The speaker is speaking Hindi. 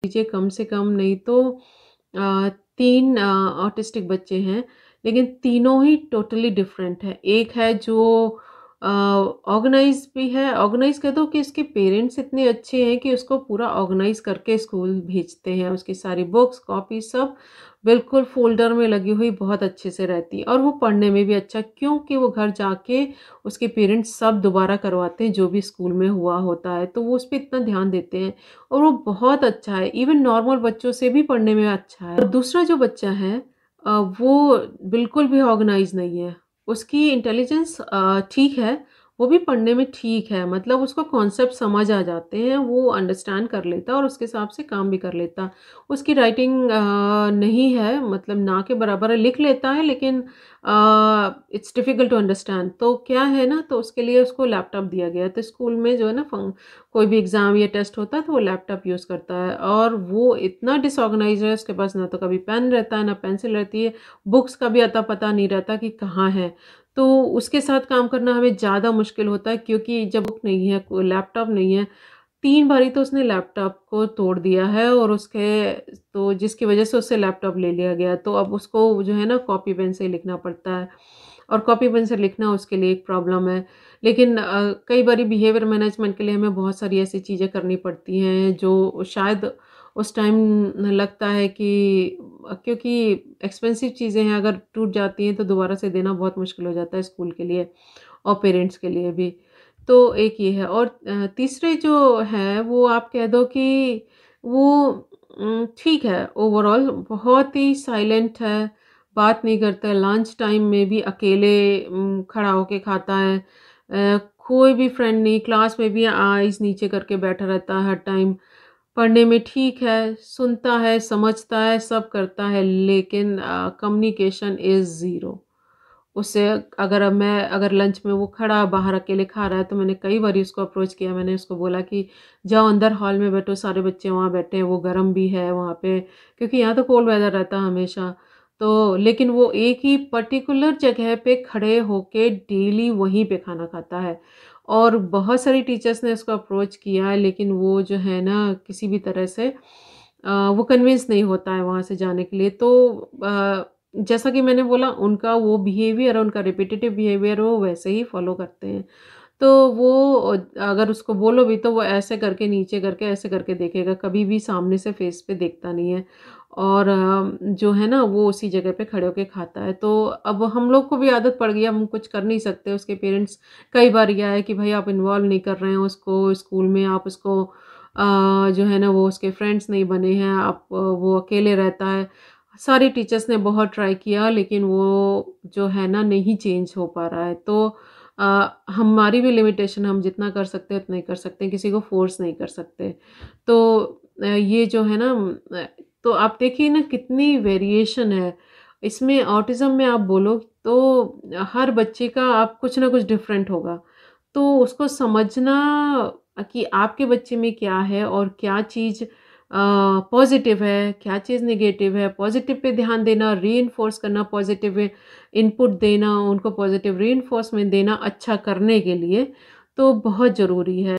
लीजिए कम से कम नहीं तो 3 ऑटिस्टिक बच्चे हैं, लेकिन तीनों ही टोटली डिफरेंट है। एक है जो ऑर्गेनाइज़ भी है, ऑर्गेनाइज़ कह दो कि इसके पेरेंट्स इतने अच्छे हैं कि उसको पूरा ऑर्गेनाइज़ करके स्कूल भेजते हैं। उसकी सारी बुक्स, कॉपी सब बिल्कुल फ़ोल्डर में लगी हुई बहुत अच्छे से रहती है, और वो पढ़ने में भी अच्छा, क्योंकि वो घर जाके उसके पेरेंट्स सब दोबारा करवाते हैं जो भी स्कूल में हुआ होता है, तो वो उस पे इतना ध्यान देते हैं। और वो बहुत अच्छा है, इवन नॉर्मल बच्चों से भी पढ़ने में अच्छा है। और दूसरा जो बच्चा है वो बिल्कुल भी ऑर्गेनाइज़ नहीं है। उसकी इंटेलिजेंस ठीक है, वो भी पढ़ने में ठीक है, मतलब उसको कॉन्सेप्ट समझ आ जाते हैं, वो अंडरस्टैंड कर लेता है और उसके हिसाब से काम भी कर लेता। उसकी राइटिंग नहीं है, मतलब ना के बराबर है, लिख लेता है लेकिन इट्स डिफ़िकल्ट टू अंडरस्टैंड। तो क्या है ना, तो उसके लिए उसको लैपटॉप दिया गया है, तो स्कूल में जो है ना कोई भी एग्ज़ाम या टेस्ट होता है तो वो लैपटॉप यूज़ करता है, और वो इतना डिसऑर्गनाइज़ है, उसके पास ना तो कभी पेन रहता है, ना पेंसिल रहती है, बुक्स का भी अता-पता नहीं रहता कि कहाँ है। तो उसके साथ काम करना हमें ज़्यादा मुश्किल होता है, क्योंकि जब बुक नहीं है, कोई लैपटॉप नहीं है, 3 बारी तो उसने लैपटॉप को तोड़ दिया है, और उसके तो जिसकी वज़ह से उससे लैपटॉप ले लिया गया। तो अब उसको जो है ना कॉपी पेन से लिखना पड़ता है, और कॉपी पेन से लिखना उसके लिए एक प्रॉब्लम है। लेकिन कई बारी बिहेवियर मैनेजमेंट के लिए हमें बहुत सारी ऐसी चीज़ें करनी पड़ती हैं जो शायद उस टाइम लगता है कि क्योंकि एक्सपेंसिव चीज़ें हैं, अगर टूट जाती हैं तो दोबारा से देना बहुत मुश्किल हो जाता है स्कूल के लिए और पेरेंट्स के लिए भी। तो एक ये है, और तीसरे जो है वो आप कह दो कि वो ठीक है, ओवरऑल बहुत ही साइलेंट है, बात नहीं करता है, लंच टाइम में भी अकेले खड़ा होके खाता है। कोई भी फ्रेंड नहीं, क्लास में भी आईज़ नीचे करके बैठा रहता है हर टाइम। पढ़ने में ठीक है, सुनता है, समझता है, सब करता है, लेकिन कम्युनिकेशन इज़ ज़ीरो। उससे अगर अब मैं अगर लंच में वो खड़ा बाहर अकेले खा रहा है, तो मैंने कई बारी उसको अप्रोच किया। मैंने उसको बोला कि जाओ अंदर हॉल में बैठो, सारे बच्चे वहाँ बैठे हैं, वो गर्म भी है वहाँ पे, क्योंकि यहाँ तो कोल्ड वेदर रहता है हमेशा। तो लेकिन वो एक ही पर्टिकुलर जगह पे खड़े होके डेली वहीं पे खाना खाता है, और बहुत सारी टीचर्स ने उसको अप्रोच किया, लेकिन वो जो है ना किसी भी तरह से वो कन्विंस नहीं होता है वहाँ से जाने के लिए। तो जैसा कि मैंने बोला, उनका वो बिहेवियर है, उनका रिपिटेटिव बिहेवियर, वो वैसे ही फॉलो करते हैं। तो वो अगर उसको बोलो भी तो वो ऐसे करके नीचे करके ऐसे करके देखेगा, कभी भी सामने से फेस पे देखता नहीं है, और जो है ना वो उसी जगह पे खड़े होके खाता है। तो अब हम लोग को भी आदत पड़ गई, हम कुछ कर नहीं सकते। उसके पेरेंट्स कई बार ये आए कि भाई आप इन्वॉल्व नहीं कर रहे हैं उसको स्कूल में, आप उसको जो है ना वो उसके फ्रेंड्स नहीं बने हैं, आप वो अकेले रहता है। सारे टीचर्स ने बहुत ट्राई किया, लेकिन वो जो है ना नहीं चेंज हो पा रहा है। तो हमारी भी लिमिटेशन, हम जितना कर सकते हैं उतना ही कर सकते हैं, किसी को फ़ोर्स नहीं कर सकते। तो ये जो है ना तो आप देखिए ना कितनी वेरिएशन है। इसमें ऑटिज़्म में आप बोलो तो हर बच्चे का आप कुछ ना कुछ डिफ़रेंट होगा। तो उसको समझना कि आपके बच्चे में क्या है और क्या चीज़ पॉजिटिव है, क्या चीज़ नेगेटिव है, पॉजिटिव पे ध्यान देना, रीइंफोर्स करना, पॉजिटिव इनपुट देना, उनको पॉजिटिव रीइंफोर्समेंट देना अच्छा करने के लिए, तो बहुत ज़रूरी है।